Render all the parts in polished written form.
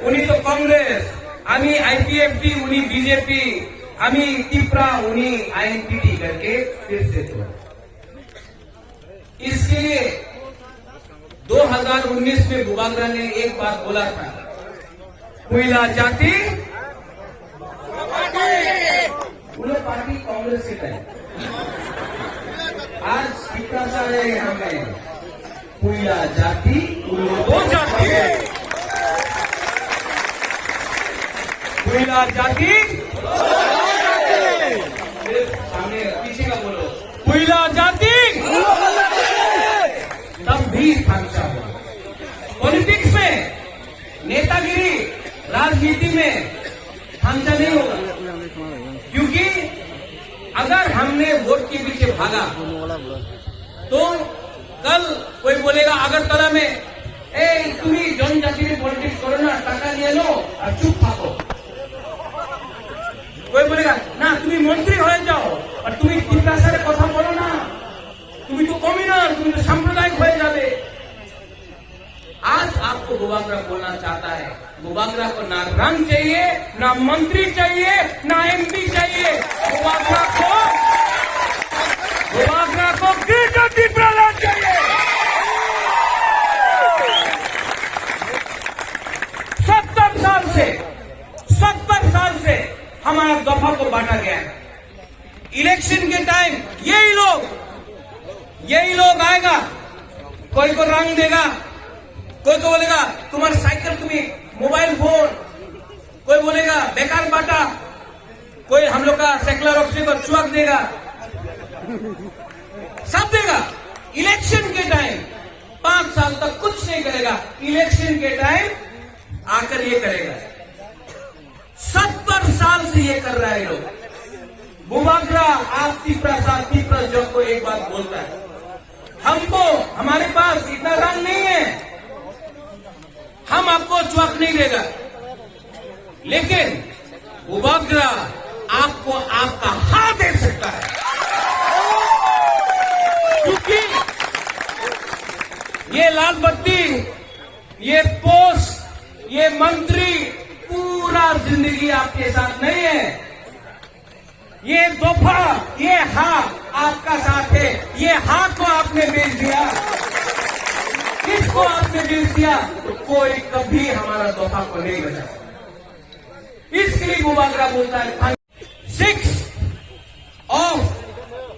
उन्हीं तो कांग्रेस, आमी आईपीएफटी, उन्हीं बीजेपी, आमी तिपरा, उन्हीं आईएनटीटी करके फिर से तो इसके लिए 2019 में बुबागरा ने एक बात बोला था, कोयला जाति उन्हें पार्टी कांग्रेस से है। आज कितना सारे हमें कोयला जाति वो जाति है, कोयला जाति सामने पीछे का बोलो, कोयला जाति तब भी खामशा हो। पॉलिटिक्स में, नेतागिरी, राजनीति में खामशा नहीं होगा, क्योंकि अगर हमने वोट के पीछे भागा तो कल कोई बोलेगा अगरतला में तुम्हें जनजाति पॉलिटिक्स करो ना, टाका लिए लो और चुप थाको। कोई बोलेगा ना तुम्हें मंत्री हो जाओ और तुम्हें तिप्रासारे कथा बोलो ना, तुम्हें तो कम्युनल, तुम्हें तो सांप्रदायिक हो जावे। आज आपको बुबागरा बोलना चाहता है, बुबागरा को ना रंग चाहिए, ना मंत्री चाहिए, ना एमपी चाहिए, बुबागरा को ग्रेटर तिप्रालैंड चाहिए। 70 साल से हमारा दफा को बांटा गया है। इलेक्शन के टाइम यही लोग आएगा, कोई को रंग देगा, कोई को बोलेगा तुम्हारा साइकिल, तुम्हें मोबाइल फोन, कोई बोलेगा बेकार बांटा, कोई हम लोग का सेकुलर ऑफिस को चुआक देगा, सब देगा। इलेक्शन के टाइम 5 साल तक कुछ नहीं करेगा, इलेक्शन के टाइम आकर ये करेगा। 70 साल से ये कर रहा है लोग। बुबागरा आप तिप्रा जो को एक बात बोलता है, हमको हमारे पास इतना रंग नहीं है, हम आपको चौक नहीं देगा, लेकिन बुबागरा आपको आपका हाथ दे सकता है, क्योंकि ये लाल बत्ती, ये पोस्ट, ये मंत्री पूरा जिंदगी आपके साथ नहीं है। ये दफा, ये हाथ आपका साथ है, ये हाथ को आपने बेच दिया, इसको आपने बेच दिया तो कोई कभी हमारा दफा को नहीं बचा। इसके लिए बुबागरा बोलता है 6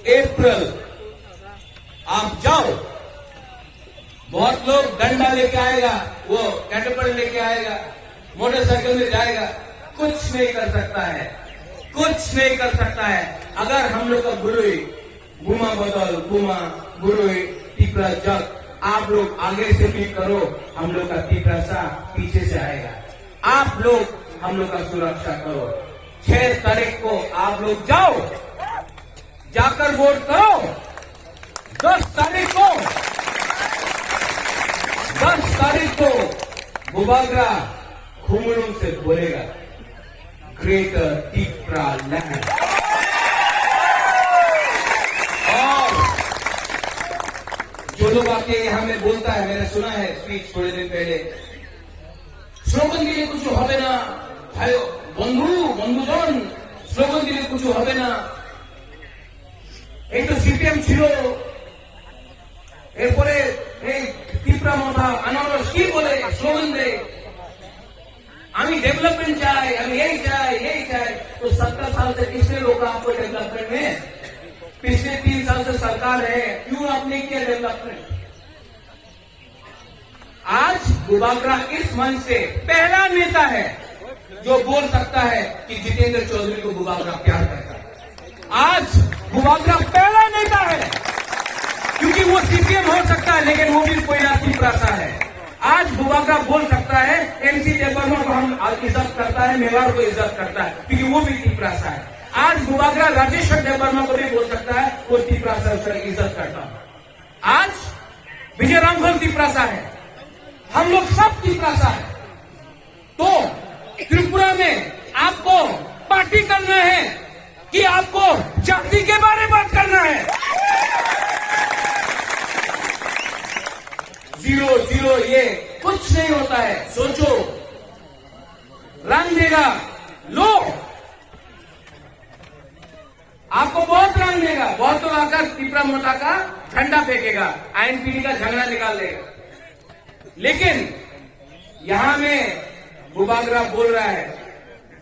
अप्रैल आप जाओ, बहुत लोग डंडा लेके आएगा, वो कैटरपिलर लेके आएगा, मोटरसाइकिल में जाएगा, कुछ नहीं कर सकता है, कुछ नहीं कर सकता है। अगर हम लोग का गुरुई घुमा बदल घुमा गुरुई तीपरा जग, आप लोग आगे से भी करो, हम लोग का तीपरा सा पीछे से आएगा। आप लोग हम लोग का सुरक्षा करो। 6 तारीख को आप लोग जाओ, जाकर वोट करो। 10 तारीख को बुबागरा खुमड़ों से बोलेगा ग्रेटर तीपरा लैंड। और जो लोग आके यहां में बोलता है, मैंने सुना है स्पीच थोड़े दिन पहले, स्लोगन के लिए कुछ হবে না ভাই বন্ধুজন, স্লোগান দিলে কিছু হবে না। এই তো সিপিএম ছিল, এরপরে এই तीपरा माथा अनारस की बोले स्लोगन दे, हमें डेवलपमेंट चाहिए, हमें यही चाहिए। तो 70 साल से किसने रोका आपको डेवलपमेंट में? पिछले 3 साल से सरकार है, क्यों आपने किया डेवलपमेंट? आज बुबागरा इस मंच से पहला नेता है जो बोल सकता है कि जितेंद्र चौधरी को बुबागरा प्यार करता है। आज बुबागरा पहला नेता है, क्योंकि वो सीपीएम हो सकता है लेकिन वो भी कोई तीपरा सा है। आज बुबागरा बोल सकता है एमसी देवबर्मा को हम इज्जत करता है, मेवाड़ को इज्जत करता है, क्योंकि वो भी तीपरा सा है। आज बुबागरा राजेश्वर देवबर्मा को भी बोल सकता है वो तीपरा सा, उसका इज्जत करता है। आज विजय रामफल तीपरा सा है, हम लोग सब तीपरा सा है। तो त्रिपुरा में आपको पार्टी करना है कि आपको जाति के बारे में बात करना है? 0-0 ये कुछ नहीं होता है। सोचो, रंग देगा, लो, आपको बहुत रंग देगा। बहुत लोग आकर तीपरा मोटा का झंडा फेंकेगा, आईएनपीटी का झगड़ा निकाल देगा। लेकिन यहां में बुबागरा बोल रहा है,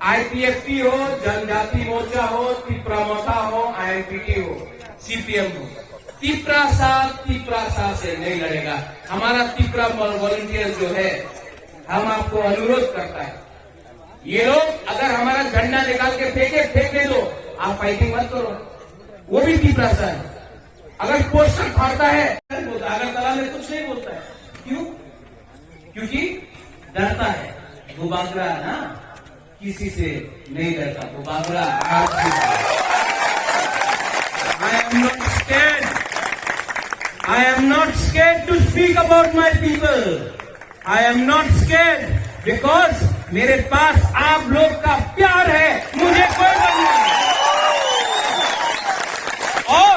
आईपीएफटी हो, जनजाति मोर्चा हो, तीपरा मोटा हो, आईएनपीटी हो, सीपीएम हो, तीपरा सा से नहीं लड़ेगा। हमारा तीपरा वॉलंटियर जो है, हम आपको अनुरोध करता है, ये लोग अगर हमारा झंडा निकाल के फेंकने दो, आप फाइटिंग मत करो, वो भी तीपरा सा है। अगर पोस्टर फाड़ता है, अगरतला में कुछ नहीं बोलता है, क्यों? क्योंकि डरता है। बुबागरा ना किसी से नहीं डरता, Bubagra I am not scared to speak about my people. I am not scared because मेरे पास आप लोग का प्यार है, मुझे कोई बनना है। और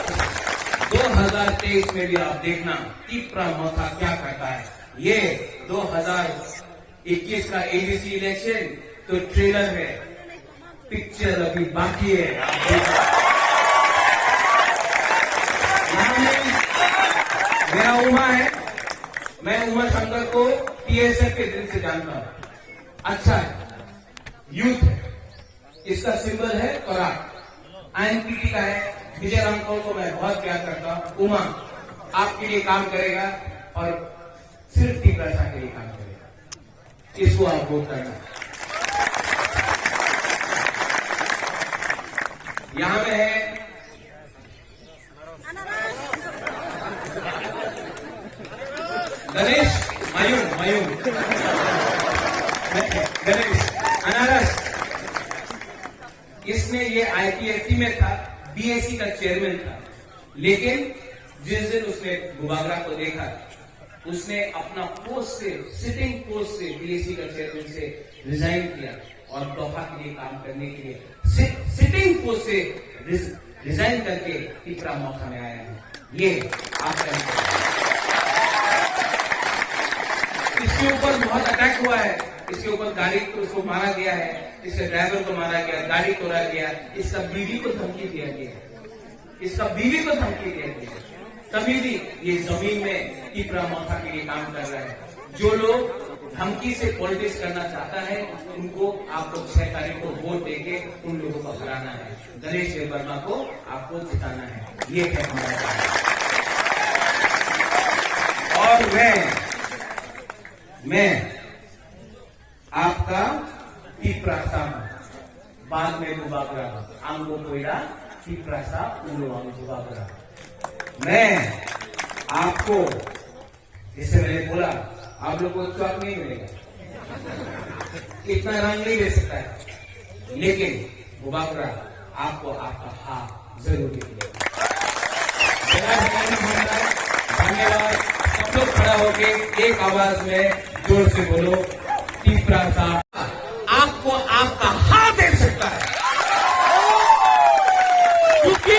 2023 में भी आप देखना तीपरा माथा क्या करता है। ये 2021 का एडीसी इलेक्शन तो ट्रेलर है, पिक्चर अभी बाकी है। मेरा उमा है, मैं उमा शंकर को टीएसएफ के दिल से जानता हूं, अच्छा है, यूथ है, इसका सिंबल है पराग, आईएनपीटी का है। विजय रामफल को मैं बहुत प्यार करता हूं। उमा आपके लिए काम करेगा और सिर्फ तीपरा सा के लिए काम करेगा, इसको आप वोट करना। यहां में है गणेश मयूर गणेश अनारस, इसने ये आईपीएफटी में था, बीएससी का चेयरमैन था, लेकिन जिस दिन उसने बुबागरा को देखा, उसने अपना पोस्ट से, सिटिंग पोस्ट से, बीएससी का चेयरमैन से रिजाइन किया और तोहफा के लिए काम करने के लिए सिटिंग पोस्ट से रिजाइन करके तीपरा मौका में आया है। ये आपका इसके ऊपर बहुत अटैक हुआ है, इसके ऊपर गाड़ी को उसको मारा गया है, इसके ड्राइवर को मारा गया, गाड़ी तोड़ा गया, इसका बीवी को धमकी दिया गया, तभी भी ये जमीन में तीपरा माथा के लिए काम कर रहा है। जो लोग धमकी से पॉलिटिक्स करना चाहता है, उनको आप लोग 6 तारीख को वोट देके उन लोगों को हराना है। गणेश देववर्मा को आपको जिताना है, ये है हमारा काम। और मैं आपका टीप्रासा बाद में बुबागरा आंगो कोयला टीप्रासा उल्लू बुबागरा। मैं आपको, जैसे मैंने बोला, आप लोग को स्वाद नहीं मिलेगा, इतना रंग नहीं दे सकता है, लेकिन बुबागरा आपको आपका हाथ जरूर दिखेगा। धन्यवाद। सब लोग खड़ा होके एक आवाज में जोर से बोलो, टीप्रासा आपको आपका हाथ दे सकता है, क्योंकि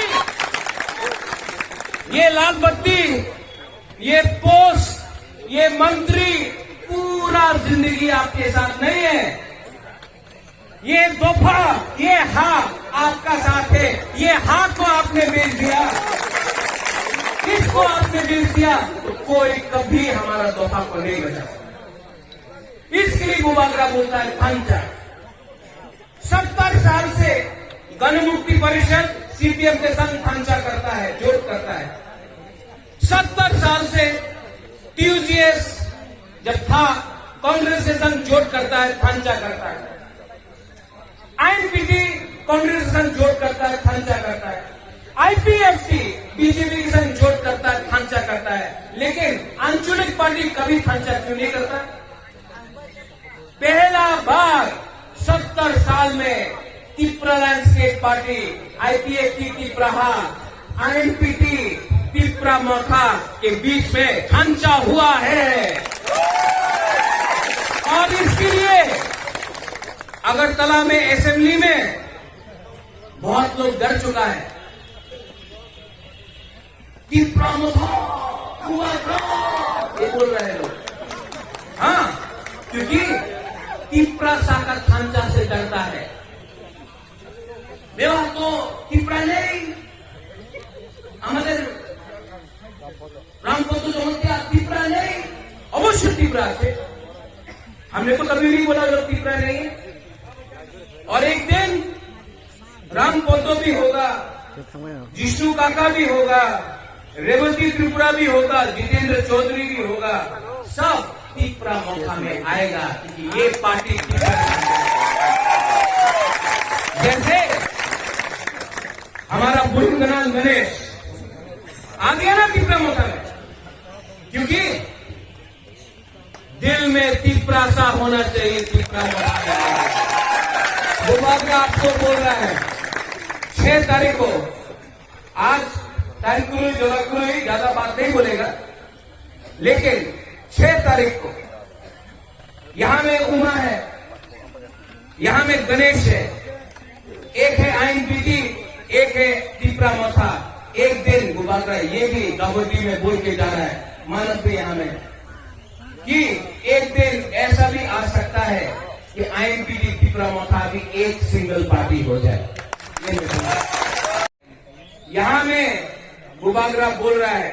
ये लाल बत्ती, ये पोस्ट, ये मंत्री पूरा जिंदगी आपके साथ नहीं है। ये दफा, ये हाथ आपका साथ है। ये हाथ को आपने बेच दिया, किसको आपने बेच दिया, तो कोई कभी हमारा दफा को नहीं बचा। इसके लिए बुबागरा बोलता है खांचा। 70 साल से गणमुक्ति परिषद सीपीएम के संग खांचा करता है, जोड़ करता है। 70 साल से टीयूजीएस जब था कांग्रेस के संग जोड़ करता है, खांचा करता है। आईएनपीटी कांग्रेस के संग जोड़ करता है, खांचा करता है। आईपीएफटी बीजेपी के संग जोड़ करता है, खांचा करता है। लेकिन आंचलिक पार्टी कभी खांचा क्यों नहीं करता? पहला बार 70 साल में तिप्रा लैंडस्केप पार्टी, आईपीएफटी तिप्राहा, आईएनपीटी तिप्रा मखा के बीच में खांचा हुआ है। और इसके लिए अगरतला में असेंबली में बहुत लोग डर चुका है। तिप्रा मखा हुआ ये बोल रहे हैं लोग, हाँ, क्योंकि तिप्रा साकर खांचा से डरता है। मेवा तो तिप्रा नहीं, আমাদের रामपंत जमतिया तिप्रा नहीं, अवश्य तिप्रा है। हमने तो कभी नहीं बोला लोग तिप्रा नहीं है। और एक दिन रामपंत भी होगा, जिष्णु काका भी होगा, रेवती त्रिपुरा भी होगा, जितेंद्र चौधरी भी होगा, सब तिप्रा मौका में आएगा, क्योंकि ये पार्टी जैसे हमारा बुरुंगनाथ गणेश आ गया ना तिप्रा मौका में, क्योंकि दिल में तिप्रासा होना चाहिए। तिप्रा बुबागरा आपको बोल रहा है 6 तारीख को, आज तारीख को ज्यादा बात नहीं बोलेगा, लेकिन 6 तारीख को यहां में उमा है, यहां में गणेश है, एक है आईएनपीटी, एक है तिप्रा मथा। एक दिन बुबागरा ये भी दावोदी में बोल के जा रहा है, मानव भी यहां में, कि एक दिन ऐसा भी आ सकता है कि आईएनपीटी तिप्रा मथा भी एक सिंगल पार्टी हो जाए। यहां में बुबागरा बोल रहा है,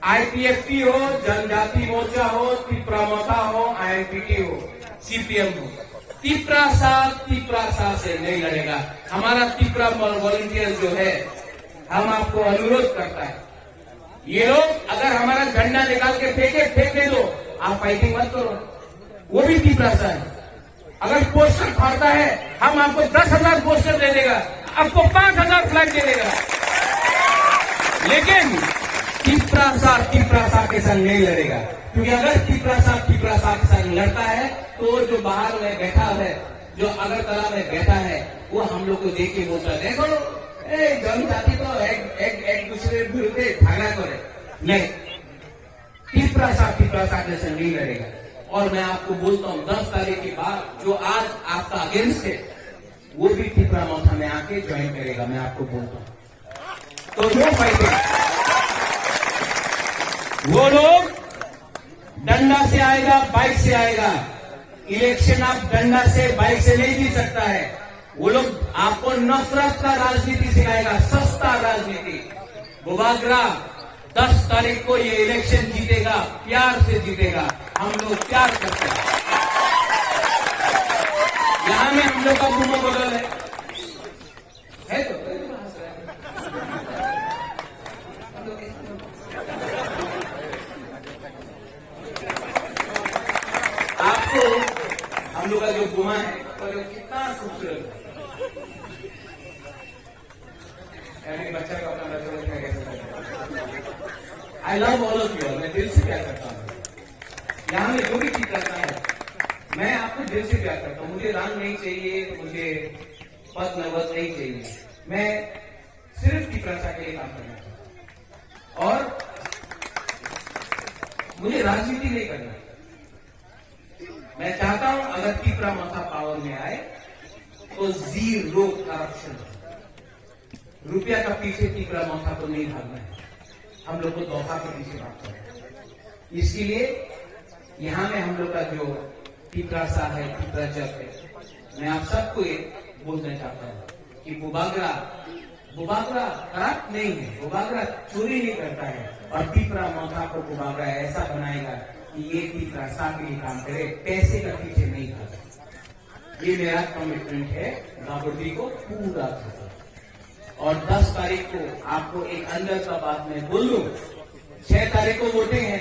आईपीएफटी हो, जनजाति मोर्चा हो, तिप्रा मथा हो, आईएनपीटी हो, सीपीएम हो, तिप्रासा से नहीं लड़ेगा। हमारा तिप्रा वॉलंटियर जो है, हम आपको अनुरोध करता है, ये लोग अगर हमारा झंडा निकाल के फेंके दो, आप फाइटिंग मत करो, वो भी तिप्रासा है। अगर पोस्टर फाड़ता है, हम आपको 10,000 पोस्टर दे देगा, आपको 5,000 फ्लैग दे देगा, लेकिन तिप्रासा के संग नहीं लड़ेगा। क्योंकि अगर तिप्रासा के संग लड़ता है, तो जो बाहर में बैठा है, जो अगरतला में बैठा है, वो हम लोग को देख के बोलता है, देखो जनजाति तो एक दूसरे विरुद्ध झगड़ा करे। नहीं, तिप्रासा के संग नहीं लड़ेगा। और मैं आपको बोलता हूं, 10 तारीख के बाद जो आज आपका अगेंस्ट है, वो भी तिप्रा मौथा में आके ज्वाइन करेगा, मैं आपको बोलता हूं। तो जो फाइटिंग वो लोग डंडा से आएगा, बाइक से आएगा। इलेक्शन आप डंडा से, बाइक से नहीं जीत सकता है। वो लोग आपको नफरत का राजनीति सिखाएगा, सस्ता राजनीति। बुबागरा 10 तारीख को ये इलेक्शन जीतेगा, प्यार से जीतेगा। हम लोग प्यार करते हैं। यहां में हम लोग का घूमो बदल है तो आपको हम लोग का जो घुमा है और कितना खूबसूरत है। बच्चा का अपना बच्चा कैसे I love all of you. मैं दिल से प्यार करता हूँ। यहां में जो भी चीज करता है मैं आपको दिल से प्यार करता हूँ। मुझे रंग नहीं चाहिए, मुझे पद नवत नहीं चाहिए। मैं सिर्फ पिपरासा के लिए काम करना चाहता हूँ और मुझे राजनीति नहीं करना। मैं चाहता हूं अगर पिपरा माथा पावर में आए तो जीरो करप्शन। रुपया का पीछे पिपरा माथा को नहीं भागना है। हम लोग को दोहा के पीछे भागना है। इसके लिए यहां में हम लोग का जो पिपरासा है, पिपरा जब है, मैं आप सबको ये बोलना चाहता हूं कि बुबागरा खराब नहीं है। बुबागरा चोरी नहीं करता है और पिपरा माथा को बुबागरा ऐसा बनाएगा कि ये पिपरासा के लिए काम करे, पैसे का पीछे नहीं भागे। ये मेरा कमिटमेंट है गाबर्दी को पूरा करना। और 10 तारीख को आपको एक अंदर का बात मैं बोल दूं, 6 तारीख को वोटिंग है।